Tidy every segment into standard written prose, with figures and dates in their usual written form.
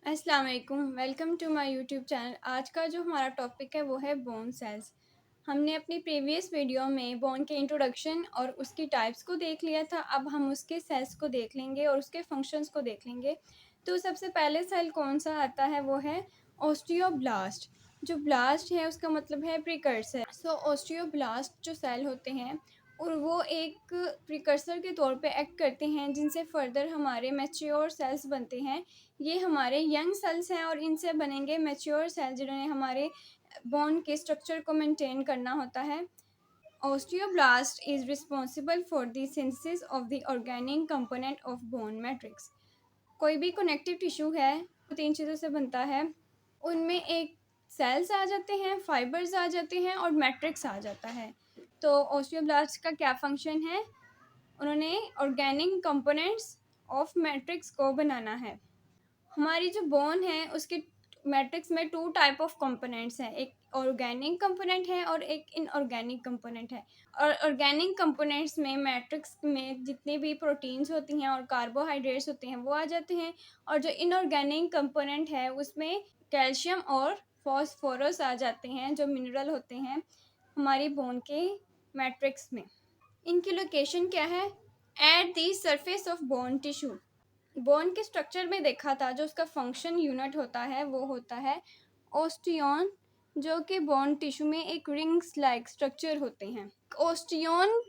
अस्सलाम वालेकुम, welcome to my YouTube channel. आज का जो हमारा टॉपिक है वो है बोन सेल्स। हमने अपनी प्रीवियस वीडियो में बोन के इंट्रोडक्शन और उसकी टाइप्स को देख लिया था। अब हम उसके सेल्स को देख लेंगे और उसके फंक्शंस को देख लेंगे। तो सबसे पहले सेल कौन सा आता है वो है ओस्टियोब्लास्ट। जो ब्लास्ट है उसका मतलब है प्रिकर्सर। सो ओस्टियोब्लास्ट जो सेल होते हैं और वो एक प्रिकर्सर के तौर पे एक्ट करते हैं, जिनसे फर्दर हमारे मैच्योर सेल्स बनते हैं। ये हमारे यंग सेल्स हैं और इनसे बनेंगे मैच्योर सेल, जिन्होंने हमारे बोन के स्ट्रक्चर को मेंटेन करना होता है। Osteoblast is responsible for the synthesis of the organic component of bone matrix. कोई भी कनेक्टिव टिश्यू है वो तीन चीज़ों से बनता है। उनमें एक सेल्स आ जाते हैं, फाइबर्स आ जाते हैं और मैट्रिक्स आ जाता है। तो ओस्टियोब्लास्ट का क्या फंक्शन है? उन्होंने ऑर्गेनिक कंपोनेंट्स ऑफ मैट्रिक्स को बनाना है। हमारी जो बोन है उसके मैट्रिक्स में टू टाइप ऑफ कंपोनेंट्स हैं, एक ऑर्गेनिक कंपोनेंट है और एक इनऑर्गेनिक कंपोनेंट है। और ऑर्गेनिक कंपोनेंट्स में मैट्रिक्स में जितनी भी प्रोटीन्स होती हैं और कार्बोहाइड्रेट्स होते हैं वो आ जाते हैं। और जो इनऑर्गेनिक कंपोनेंट है उसमें कैल्शियम और फॉस्फोरस आ जाते हैं, जो मिनरल होते हैं हमारी बोन के मैट्रिक्स में। इनकी लोकेशन क्या है? At the surface of bone tissue. Bone के स्ट्रक्चर में देखा था, जो उसका फंक्शन यूनिट होता है वो होता है ओस्टियोन, जो कि बोन टिश्यू में एक रिंग्स लाइक स्ट्रक्चर होते हैं। ओस्टियोन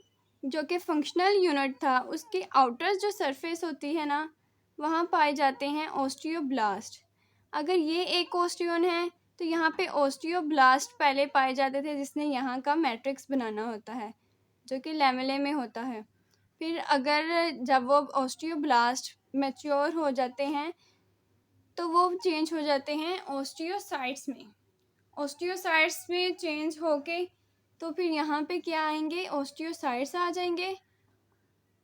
जो कि फंक्शनल यूनिट था, उसके आउटर जो सरफेस होती है ना, वहाँ पाए जाते हैं ओस्टियोब्लास्ट। अगर ये एक ओस्टियोन है तो यहाँ पे ओस्टियोब्लास्ट पहले पाए जाते थे, जिसने यहाँ का मैट्रिक्स बनाना होता है, जो कि लैमेले में होता है। फिर अगर जब वो ओस्टियोब्लास्ट मैच्योर हो जाते हैं तो वो चेंज हो जाते हैं ओस्टियोसाइट्स में। ओस्टियोसाइट्स में चेंज होके तो फिर यहाँ पे क्या आएंगे? ओस्टियोसाइट्स आ जाएंगे।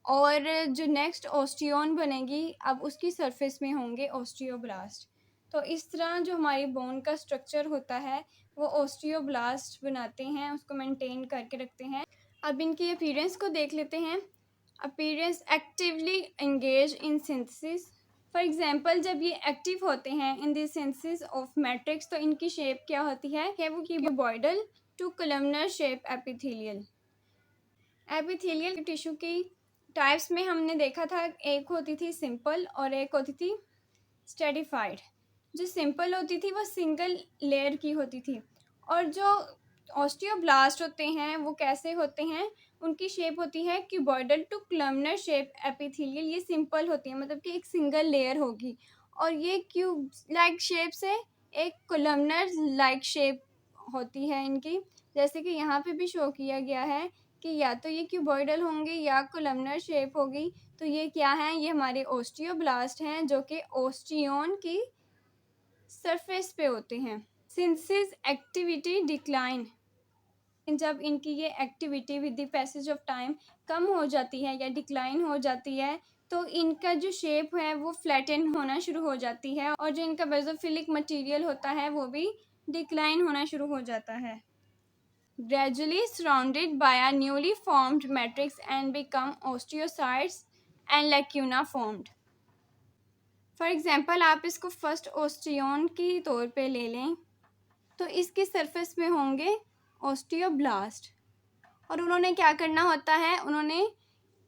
और जो नेक्स्ट ओस्टियोन बनेगी अब उसकी सरफेस में होंगे ओस्टियोब्लास्ट। तो इस तरह जो हमारी बोन का स्ट्रक्चर होता है वो ओस्टियोब्लास्ट बनाते हैं, उसको मेंटेन करके रखते हैं। अब इनकी अपीयरेंस को देख लेते हैं। Appearance actively engage in synthesis. For example, जब ये एक्टिव होते हैं in the synthesis of matrix तो इनकी शेप क्या होती है? वो cuboidal to columnar shape epithelial. Epithelial tissue की टाइप्स में हमने देखा था, एक होती थी सिंपल और एक होती थी स्ट्रेटिफाइड। जो सिंपल होती थी वो सिंगल लेयर की होती थी, और जो ऑस्टियोब्लास्ट होते हैं वो कैसे होते हैं? उनकी शेप होती है cuboidal to columnar shape epithelial. ये सिंपल होती है, मतलब कि एक सिंगल लेयर होगी, और ये क्यूब लाइक शेप से एक कॉलमनर लाइक शेप होती है इनकी। जैसे कि यहाँ पे भी शो किया गया है कि या तो ये क्यूबॉइडल होंगे या कॉलमनर शेप होगी। तो ये क्या है? ये हमारे ओस्टियोब्लास्ट हैं, जो कि ओस्टियोन की सरफेस पे होते हैं। Synthesis activity decline. जब इनकी ये activity with the passage of time कम हो जाती है या डिक्लाइन हो जाती है तो इनका जो शेप है वो फ्लैटन होना शुरू हो जाती है, और जो इनका बेसोफिलिक मटेरियल होता है वो भी डिक्लाइन होना शुरू हो जाता है। Gradually surrounded by a newly formed matrix and become osteocytes and lacuna formed. For example, आप इसको फर्स्ट ओस्टियोन की तौर पे ले लें तो इसके सरफेस में होंगे ओस्टियोब्लास्ट, और उन्होंने क्या करना होता है? उन्होंने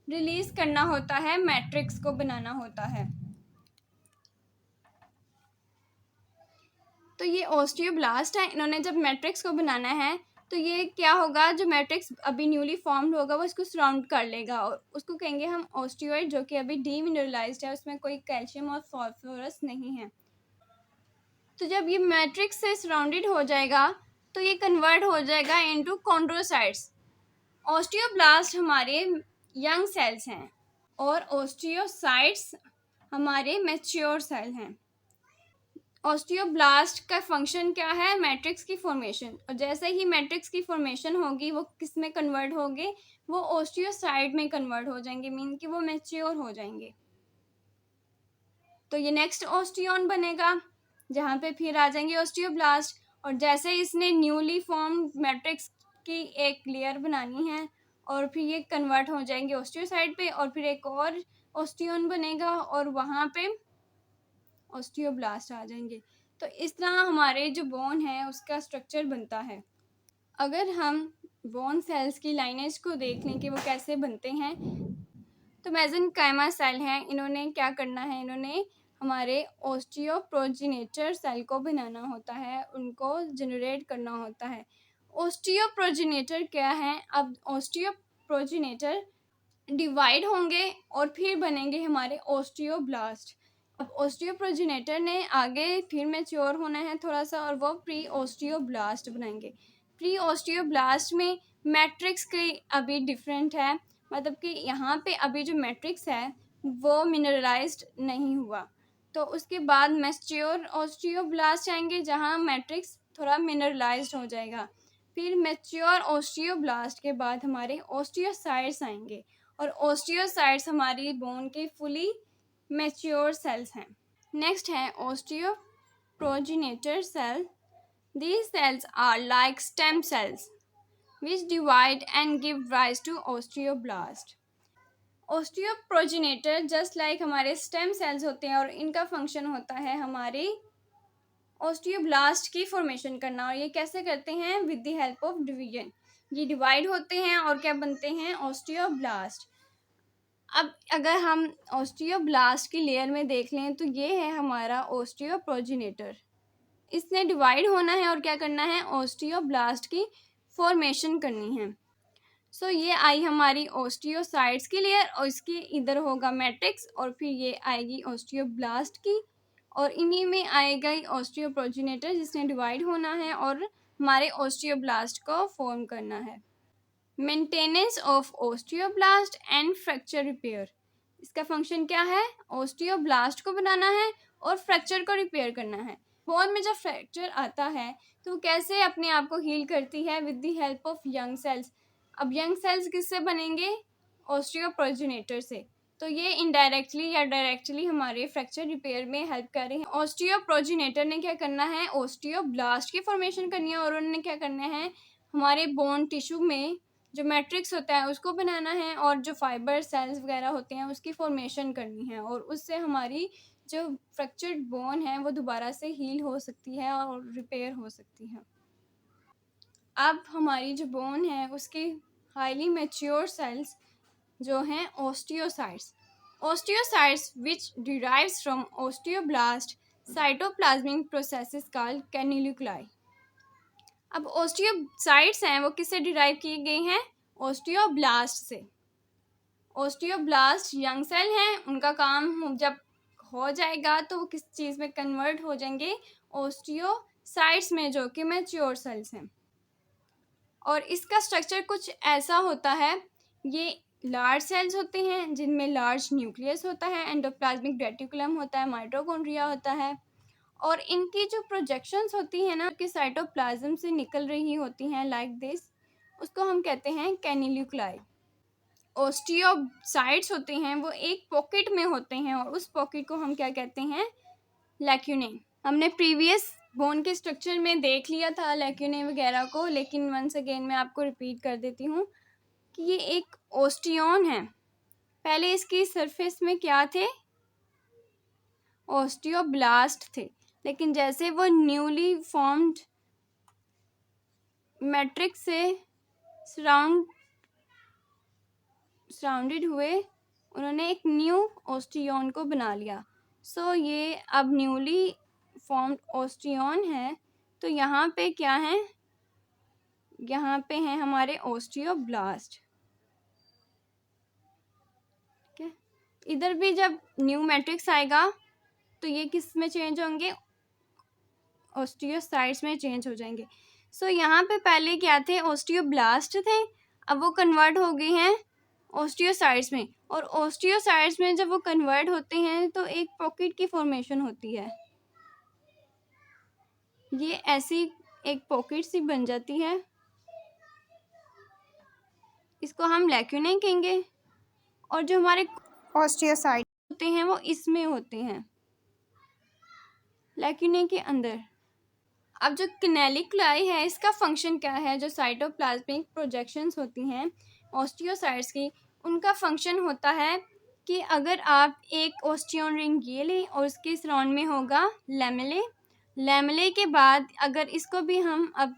रिलीज करना होता है, मैट्रिक्स को बनाना होता है। तो ये ओस्टियोब्लास्ट है, इन्होंने जब मैट्रिक्स को बनाना है तो ये क्या होगा? जो मैट्रिक्स अभी न्यूली फॉर्म्ड होगा वो इसको सराउंड कर लेगा, और उसको कहेंगे हम ओस्टियोइड, जो कि अभी डीमिनरलाइज्ड है, उसमें कोई कैल्शियम और फॉस्फोरस नहीं है। तो जब ये मैट्रिक्स से सराउंडेड हो जाएगा तो ये कन्वर्ट हो जाएगा इनटू कॉन्ड्रोसाइट्स। ओस्टियोब्लास्ट हमारे यंग सेल्स हैं और ओस्टियोसाइट्स हमारे मैच्योर सेल हैं। ऑस्टियोब्लास्ट का फंक्शन क्या है? मैट्रिक्स की फॉर्मेशन। और जैसे ही मैट्रिक्स की फॉर्मेशन होगी वो किस में कन्वर्ट होंगे? वो ओस्टियोसाइट में कन्वर्ट हो जाएंगे, मीन कि वो मैच्योर हो जाएंगे। तो ये नेक्स्ट ओस्टियोन बनेगा, जहाँ पे फिर आ जाएंगे ओस्टियोब्लास्ट, और जैसे इसने न्यूली फॉर्म मैट्रिक्स की एक लेयर बनानी है और फिर ये कन्वर्ट हो जाएंगे ओस्टियोसाइट पे, और फिर एक और ओस्टियोन बनेगा और वहाँ पे ऑस्टियोब्लास्ट आ जाएंगे। तो इस तरह हमारे जो बोन है उसका स्ट्रक्चर बनता है। अगर हम बोन सेल्स की लाइनेज को देख लें कि वो कैसे बनते हैं, तो मेसेनकाइमा सेल हैं, इन्होंने क्या करना है, इन्होंने हमारे ऑस्टियोप्रोजेनेटर सेल को बनाना होता है, उनको जनरेट करना होता है। ऑस्टियोप्रोजेनेटर क्या है? अब ऑस्टियोप्रोजेनेटर डिवाइड होंगे और फिर बनेंगे हमारे ऑस्टियोब्लास्ट। अब ऑस्टियोप्रोजेनेटर ने आगे फिर मैच्योर होना है थोड़ा सा, और वो प्री ऑस्टियोब्लास्ट बनाएंगे। प्री ऑस्टियोब्लास्ट में मैट्रिक्स की अभी डिफरेंट है, मतलब कि यहाँ पे अभी जो मैट्रिक्स है वो मिनरलाइज्ड नहीं हुआ। तो उसके बाद मैच्योर ऑस्टियोब्लास्ट आएंगे जहाँ मैट्रिक्स थोड़ा मिनरलाइज्ड हो जाएगा। फिर मैच्योर ऑस्टियोब्लास्ट के बाद हमारे ऑस्टियोसाइट्स आएंगे, और ऑस्टियोसाइट्स हमारी बोन के फुली मैच्योर सेल्स हैं। नेक्स्ट है ऑस्टियोप्रोजेनेटर cell. These cells are like stem cells which divide and give rise to osteoblast. Osteoprogenitor just like हमारे स्टेम सेल्स होते हैं, और इनका फंक्शन होता है हमारी ऑस्टियोब्लास्ट की फॉर्मेशन करना। और ये कैसे करते हैं? With the help of division. ये डिवाइड होते हैं और क्या बनते हैं? ऑस्टियोब्लास्ट। अब अगर हम ऑस्टियोब्लास्ट की लेयर में देख लें तो ये है हमारा ऑस्टियोप्रोजेनेटर। इसने डिवाइड होना है और क्या करना है? ऑस्टियोब्लास्ट की फॉर्मेशन करनी है। सो ये आई हमारी ऑस्टियोसाइट्स की लेयर, और इसके इधर होगा मैट्रिक्स, और फिर ये आएगी ऑस्टियोब्लास्ट की, और इन्हीं में आएगा ऑस्टियोप्रोजेनेटर जिसने डिवाइड होना है और हमारे ऑस्टियोब्लास्ट को फॉर्म करना है। Maintenance of osteoblast and fracture repair. इसका फंक्शन क्या है? ऑस्टियोब्लास्ट को बनाना है और फ्रैक्चर को रिपेयर करना है। बोन में जब फ्रैक्चर आता है तो कैसे अपने आप को हील करती है? With the help of young cells. अब यंग सेल्स किससे बनेंगे? ऑस्टियोप्रोजेनेटर से। तो ये इनडायरेक्टली या डायरेक्टली हमारे फ्रैक्चर रिपेयर में हेल्प कर रहे हैं। ऑस्टियोप्रोजेनेटर ने क्या करना है? ऑस्टियोब्लास्ट की फॉर्मेशन करनी है, और उन्होंने क्या करना है? हमारे बोन टिश्यू में जो मैट्रिक्स होता है उसको बनाना है, और जो फाइबर सेल्स वगैरह होते हैं उसकी फॉर्मेशन करनी है, और उससे हमारी जो फ्रैक्चर्ड बोन है वो दोबारा से हील हो सकती है और रिपेयर हो सकती है। अब हमारी जो बोन है उसके हाईली मैच्योर सेल्स जो हैं osteocytes. Osteocytes which derives from osteoblast cytoplasmic processes called canaliculi. अब ऑस्टियोसाइट्स हैं वो किससे डिराइव की गई हैं? ऑस्टियोब्लास्ट से। ऑस्टियोब्लास्ट यंग सेल हैं, उनका काम जब हो जाएगा तो वो किस चीज़ में कन्वर्ट हो जाएंगे? ऑस्टियोसाइट्स में, जो कि मैच्योर सेल्स हैं। और इसका स्ट्रक्चर कुछ ऐसा होता है, ये लार्ज सेल्स होते हैं जिनमें लार्ज न्यूक्लियस होता है, एंडोप्लाज्मिक रेटिकुलम होता है, माइटोकॉन्ड्रिया होता है, और इनकी जो प्रोजेक्शंस होती हैं ना कि साइटोप्लाज्म से निकल रही होती हैं लाइक दिस, उसको हम कहते हैं कैनिल्यूक्लाई। ऑस्टियोसाइट्स होते हैं वो एक पॉकेट में होते हैं, और उस पॉकेट को हम क्या कहते हैं? लैक्यूने। हमने प्रीवियस बोन के स्ट्रक्चर में देख लिया था लैक्यूने वगैरह को, लेकिन वंस अगेन मैं आपको रिपीट कर देती हूँ कि ये एक ऑस्टियोन है। पहले इसकी सरफेस में क्या थे? ऑस्टियोब्लास्ट थे, लेकिन जैसे वो न्यूली फॉर्म्ड मैट्रिक्स से सराउंडेड हुए, उन्होंने एक न्यू ऑस्टियोन को बना लिया। सो ये अब न्यूली फॉर्म्ड ऑस्टियोन है। तो यहाँ पे क्या है? यहाँ पे हैं हमारे ऑस्टियोब्लास्ट। ठीक है, इधर भी जब न्यू मैट्रिक्स आएगा तो ये किस में चेंज होंगे? ऑस्टियोसाइट्स में चेंज हो जाएंगे। सो यहाँ पे पहले क्या थे? ऑस्टियोब्लास्ट थे, अब वो कन्वर्ट हो गए हैं ऑस्टियोसाइट्स में, और ऑस्टियोसाइट्स में जब वो कन्वर्ट होते हैं तो एक पॉकेट की फॉर्मेशन होती है। ये ऐसी एक पॉकेट सी बन जाती है, इसको हम लैक्यूने कहेंगे, और जो हमारे ऑस्टियोसाइट होते हैं वो इसमें होते हैं, लैक्यूने के अंदर। अब जो कैनिल्यूक्लाई है इसका फंक्शन क्या है? जो साइटोप्लाज्मिक प्रोजेक्शंस होती हैं ऑस्टियोसाइट्स की, उनका फंक्शन होता है कि अगर आप एक ऑस्टियन रिंग ये लें और उसके सराउंड में होगा लैमेले, लैमेले के बाद अगर इसको भी हम अब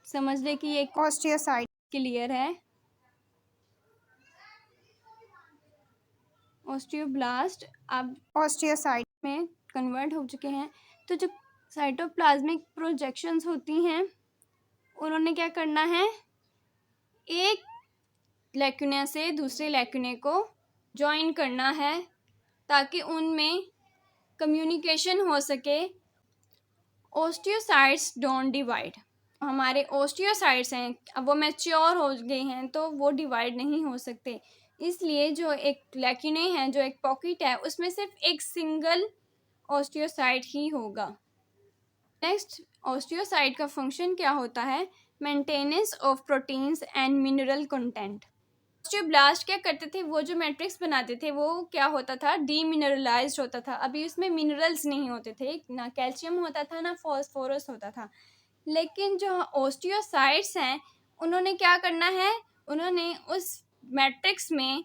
समझ लें कि ये ऑस्टियोसाइट क्लियर है, ऑस्टियोब्लास्ट अब ऑस्टियोसाइट में कन्वर्ट हो चुके हैं। तो जो साइटोप्लाज्मिक प्रोजेक्शंस होती हैं उन्होंने क्या करना है, एक लैक्यूना से दूसरे लैक्यूने को जॉइन करना है ताकि उनमें कम्युनिकेशन हो सके। ओस्टियोसाइट्स डोंट डिवाइड, हमारे ओस्टियोसाइट्स हैं अब वो मैच्योर हो गए हैं तो वो डिवाइड नहीं हो सकते, इसलिए जो एक लैक्यूने है, जो एक पॉकेट है, उसमें सिर्फ एक सिंगल ओस्टियोसाइट ही होगा। नेक्स्ट, ओस्टियोसाइट का फंक्शन क्या होता है, maintenance of proteins and mineral content. Osteoblast क्या करते थे, वो जो मैट्रिक्स बनाते थे वो क्या होता था, डीमिनरलाइज्ड होता था। अभी उसमें मिनरल्स नहीं होते थे, ना कैल्शियम होता था ना फॉस्फोरस होता था। लेकिन जो ओस्टियोसाइट्स हैं उन्होंने क्या करना है, उन्होंने उस मैट्रिक्स में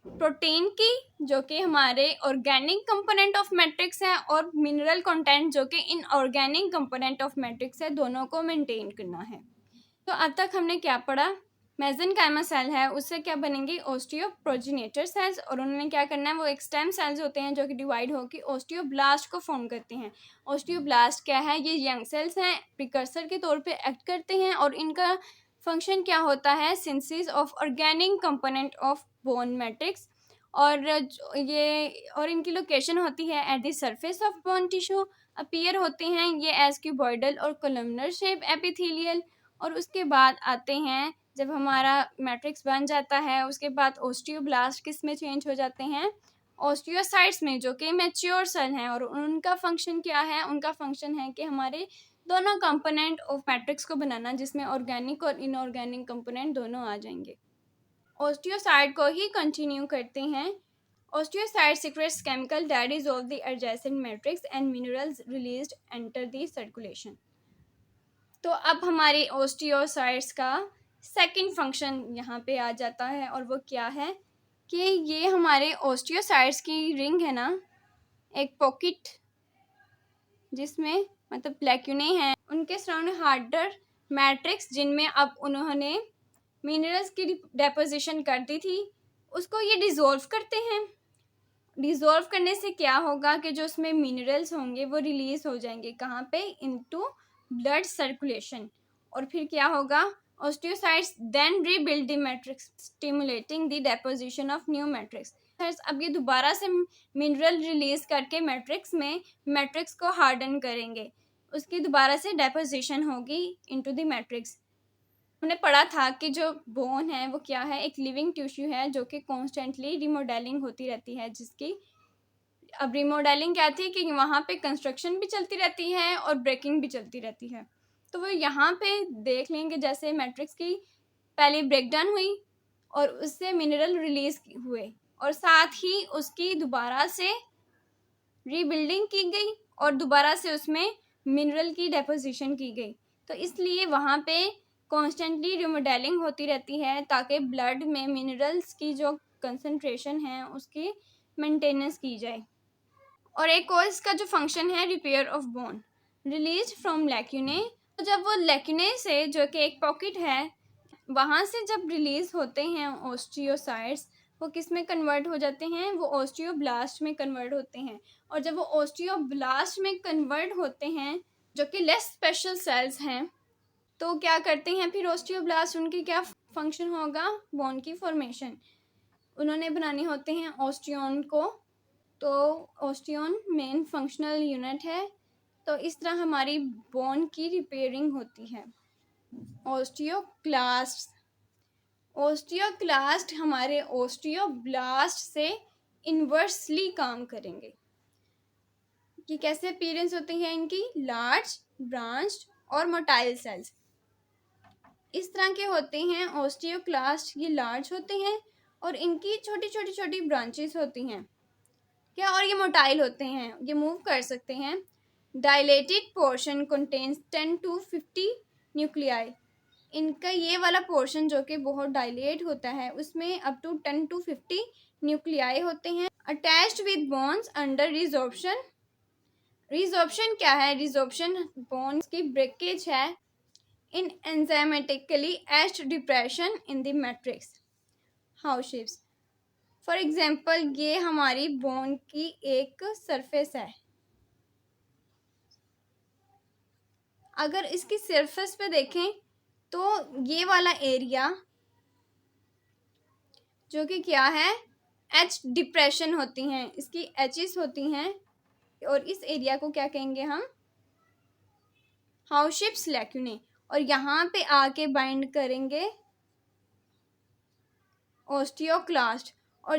प्रोटीन की, जो कि हमारे ऑर्गेनिक कंपोनेंट ऑफ मैट्रिक्स है, और मिनरल कंटेंट जो कि इनऑर्गेनिक कंपोनेंट ऑफ मैट्रिक्स है, दोनों को मेंटेन करना है। तो अब तक हमने क्या पढ़ा, मेसेनकाइमा सेल है उससे क्या बनेंगे, ओस्टियोप्रोजेनेटर सेल्स, और उन्होंने क्या करना है, वो एक स्टेम सेल्स होते हैं जो कि डिवाइड होकर ओस्टियोब्लास्ट को फॉर्म करते हैं। ओस्टियोब्लास्ट क्या है, ये यंग सेल्स हैं, प्रिकर्सर के तौर पे एक्ट करते हैं, और इनका फंक्शन क्या होता है, synthesis of organic component of bone matrix, और इनकी लोकेशन होती है at the surface of bone tissue. Appear होते हैं ये एज क्यूबॉइडल और कोलमनर शेप एपिथेलियल, और उसके बाद आते हैं जब हमारा मैट्रिक्स बन जाता है उसके बाद ओस्टियोब्लास्ट किस में चेंज हो जाते हैं, ओस्टियोसाइट्स में, जो कि मैच्योर सेल हैं। और उनका फंक्शन क्या है, उनका फंक्शन है कि हमारे दोनों कंपोनेंट ऑफ मैट्रिक्स को बनाना, जिसमें ऑर्गेनिक और इनऑर्गेनिक कंपोनेंट दोनों आ जाएंगे। ओस्टियोसाइट को ही कंटिन्यू करते हैं। Osteocyte secretes chemical that dissolve the adjacent matrix and minerals released enter the circulation। तो अब हमारे ओस्टियोसाइट्स का सेकंड फंक्शन यहाँ पे आ जाता है, और वो क्या है कि ये हमारे ओस्टियोसाइट्स की रिंग है ना, एक पॉकेट जिसमें मतलब लैक्यूने हैं, उनके सराउंड हार्डर मैट्रिक्स जिनमें अब उन्होंने मिनरल्स की डेपोजिशन कर दी थी, उसको ये डिसॉल्व करते हैं। डिसॉल्व करने से क्या होगा कि जो उसमें मिनरल्स होंगे वो रिलीज हो जाएंगे, कहाँ पे, इनटू ब्लड सर्कुलेशन। और फिर क्या होगा, osteocytes then rebuild the matrix stimulating the deposition of new matrix. अब ये दोबारा से मिनरल रिलीज करके मैट्रिक्स को हार्डन करेंगे, उसकी दोबारा से डेपोजिशन होगी इनटू द मैट्रिक्स। हमने पढ़ा था कि जो बोन है वो क्या है, एक लिविंग टिश्यू है जो कि कॉन्स्टेंटली रिमॉडलिंग होती रहती है, जिसकी अब रिमॉडलिंग क्या थी कि वहाँ पे कंस्ट्रक्शन भी चलती रहती है और ब्रेकिंग भी चलती रहती है। तो वो यहाँ पे देख लेंगे जैसे मैट्रिक्स की पहले ब्रेकडाउन हुई और उससे मिनरल रिलीज हुए, और साथ ही उसकी दोबारा से रीबिल्डिंग की गई और दोबारा से उसमें मिनरल की डेपोजिशन की गई। तो इसलिए वहाँ पे कॉन्स्टेंटली रिमॉडलिंग होती रहती है ताकि ब्लड में मिनरल्स की जो कंसंट्रेशन है उसकी मेंटेनेंस की जाए। और एक और इसका जो फंक्शन है, repair of bone release from lacunae. तो जब वो लैक्यूने से, जो कि एक पॉकेट है, वहाँ से जब रिलीज होते हैं ओस्टियोसाइट्स, वो किस में कन्वर्ट हो जाते हैं, वो ओस्टियोब्लास्ट में कन्वर्ट होते हैं। और जब वो ओस्टियोब्लास्ट में कन्वर्ट होते हैं, जो कि लेस स्पेशल सेल्स हैं, तो क्या करते हैं फिर ओस्टियोब्लास्ट, उनकी क्या फंक्शन होगा, बोन की फॉर्मेशन उन्होंने बनाने होते हैं ओस्टियोन को। तो ओस्टियोन मेन फंक्शनल यूनिट है। तो इस तरह हमारी बोन की रिपेयरिंग होती है। ओस्टियोक्लास्ट हमारे ओस्टियोब्लास्ट से इन्वर्सली काम करेंगे। कि कैसे अपीयरेंस होती है इनकी, लार्ज, ब्रांच्ड और मोटाइल सेल्स इस तरह के होते हैं ओस्टियोक्लास्ट। ये लार्ज होते हैं और इनकी छोटी छोटी छोटी ब्रांचेस होती हैं क्या, और ये मोटाइल होते हैं, ये मूव कर सकते हैं। Dilated portion contains 10 to 50 nuclei. इनका ये वाला पोर्शन जो कि बहुत डायलेट होता है, उसमें अप टू 10 to 50 न्यूक्लियाई होते हैं attached with bones under resorption. Resorption क्या है? रिजॉर्प्शन बोन्स की ब्रेकेज है in enzymatically etched depression in the matrix Howship's. For example ये हमारी बोन की एक सरफेस है। अगर इसकी सरफेस पे देखें तो ये वाला एरिया जो कि क्या है, एच डिप्रेशन होती हैं, इसकी एचेस होती हैं और इस एरिया को क्या कहेंगे हम? हाउशिप्स लैक्यूने। और यहाँ पे आके बाइंड करेंगे ओस्टियोक्लास्ट। और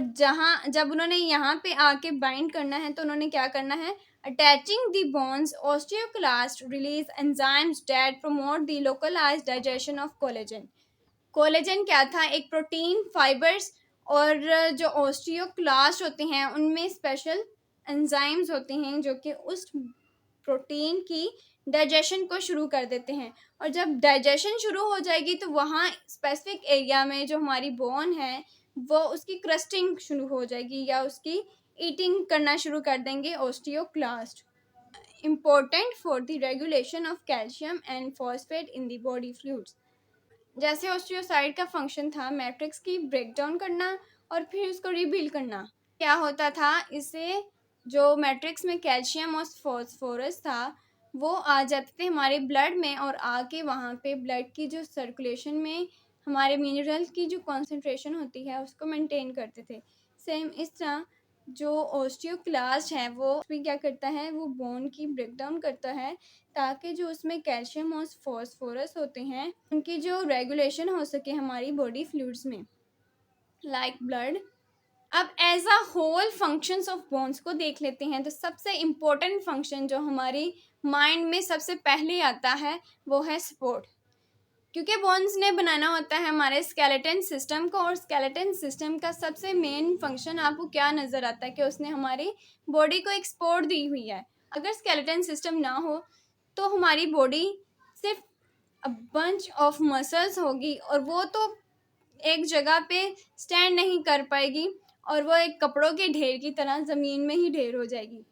जब उन्होंने यहाँ पे आके बाइंड करना है तो उन्होंने क्या करना है? Attaching the bones osteoclast release enzymes that promote the localised digestion of collagen. Collagen क्या था? एक प्रोटीन फाइबर्स। और जो ओस्टियोक्लास्ट होते हैं उनमें स्पेशल एंजाइम्स होते हैं जो कि उस प्रोटीन की डाइजेशन को शुरू कर देते हैं। और जब डाइजेशन शुरू हो जाएगी तो वहाँ स्पेसिफिक एरिया में जो हमारी बोन है वो उसकी क्रस्टिंग शुरू हो जाएगी या उसकी ईटिंग करना शुरू कर देंगे osteoclast. Important for the regulation of calcium and phosphate in the body fluids. जैसे ओस्टियोसाइड का फंक्शन था मैट्रिक्स की ब्रेकडाउन करना और फिर उसको रीबिल्ड करना। क्या होता था? इससे जो मैट्रिक्स में कैल्शियम और फॉस्फोरस था वो आ जाते थे हमारे ब्लड में और आके वहाँ पे ब्लड की जो सर्कुलेशन में हमारे मिनरल की जो कॉन्सेंट्रेशन होती है उसको मेंटेन करते थे। सेम इस तरह जो ओस्टियोक्लास्ट है वो भी क्या करता है? वो बोन की ब्रेकडाउन करता है ताकि जो उसमें कैल्शियम और फॉस्फोरस होते हैं उनकी जो रेगुलेशन हो सके हमारी बॉडी फ्लूइड्स में, लाइक ब्लड। अब as a whole functions of bones को देख लेते हैं। तो सबसे इम्पोर्टेंट फंक्शन जो हमारी माइंड में सबसे पहले आता है वो है सपोर्ट। क्योंकि बोन्स ने बनाना होता है हमारे स्केलेटन सिस्टम को और स्केलेटन सिस्टम का सबसे मेन फंक्शन आपको क्या नज़र आता है कि उसने हमारी बॉडी को एक सपोर्ट दी हुई है। अगर स्केलेटन सिस्टम ना हो तो हमारी बॉडी सिर्फ अ बंच ऑफ मसल्स होगी और वो तो एक जगह पे स्टैंड नहीं कर पाएगी और वो एक कपड़ों के ढेर की तरह ज़मीन में ही ढेर हो जाएगी।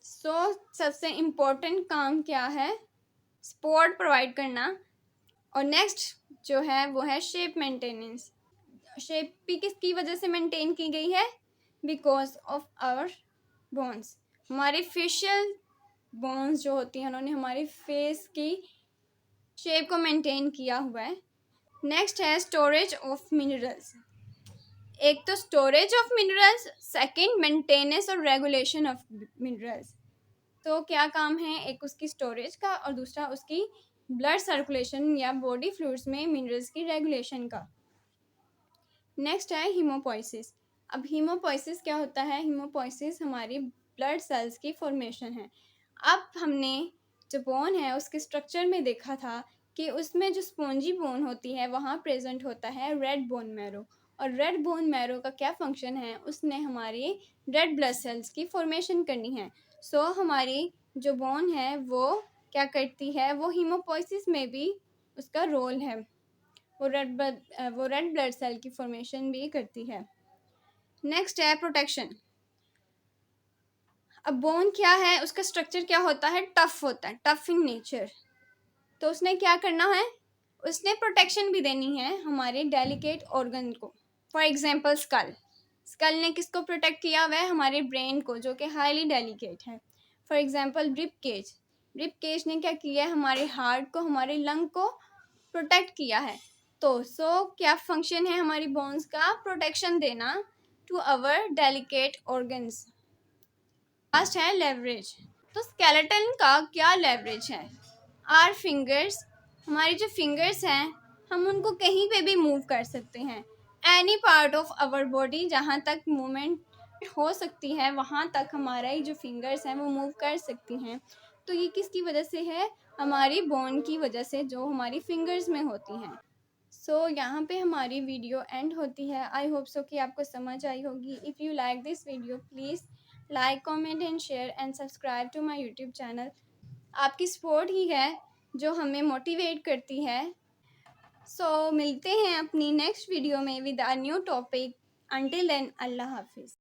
सबसे इम्पोर्टेंट काम क्या है? सपोर्ट प्रोवाइड करना। और नेक्स्ट जो है वो है शेप मेंटेनेंस। शेप भी किसकी वजह से मेंटेन की गई है? Because of our bones. हमारे फेशियल बोन्स जो होती हैं उन्होंने हमारे फेस की शेप को मेंटेन किया हुआ है। नेक्स्ट है स्टोरेज ऑफ मिनरल्स। एक तो storage of minerals, second maintenance और रेगुलेशन ऑफ मिनरल्स। तो क्या काम है? एक उसकी स्टोरेज का और दूसरा उसकी ब्लड सर्कुलेशन या बॉडी फ्लूइड्स में मिनरल्स की रेगुलेशन का। नेक्स्ट है हीमोपोइसिस। अब हीमोपोइसिस क्या होता है? हीमोपोइसिस हमारी ब्लड सेल्स की फॉर्मेशन है। अब हमने जो बोन है उसके स्ट्रक्चर में देखा था कि उसमें जो स्पॉन्जी बोन होती है वहाँ प्रेजेंट होता है रेड बोन मैरो। और रेड बोन मैरो का क्या फंक्शन है? उसने हमारी रेड ब्लड सेल्स की फॉर्मेशन करनी है। हमारी जो बोन है वो क्या करती है? वो हीमोपोइसिस में भी उसका रोल है। वो रेड ब्लड सेल की फॉर्मेशन भी करती है। नेक्स्ट है प्रोटेक्शन। अब बोन क्या है? उसका स्ट्रक्चर क्या होता है? टफ होता है, टफ इन नेचर। तो उसने क्या करना है? उसने प्रोटेक्शन भी देनी है हमारे डेलिकेट ऑर्गन को। फॉर एग्जाम्पल स्कल ने किसको प्रोटेक्ट किया हुआ है? हमारे ब्रेन को, जो कि हाईली डेलिकेट है। फॉर एग्जाम्पल रिब केज ने क्या किया है? हमारे हार्ट को, हमारे लंग को प्रोटेक्ट किया है। तो क्या फंक्शन है हमारी बोन्स का? प्रोटेक्शन देना to our delicate organs. Last है लेवरेज। तो स्केलेटन का क्या लेवरेज है? Our fingers. हमारी जो फिंगर्स हैं हम उनको कहीं पे भी मूव कर सकते हैं। Any part of our body जहाँ तक मूवमेंट हो सकती है वहाँ तक हमारा जो फिंगर्स हैं वो मूव कर सकती हैं। तो ये किसकी वजह से है? हमारी बोन की वजह से जो हमारी फिंगर्स में होती हैं। यहाँ पे हमारी वीडियो एंड होती है। आई होप सो कि आपको समझ आई होगी। If you like this video please like, comment and share and subscribe to my YouTube channel. आपकी सपोर्ट ही है जो हमें मोटिवेट करती है। मिलते हैं अपनी नेक्स्ट वीडियो में with a new topic. Until then अल्लाह हाफिज़।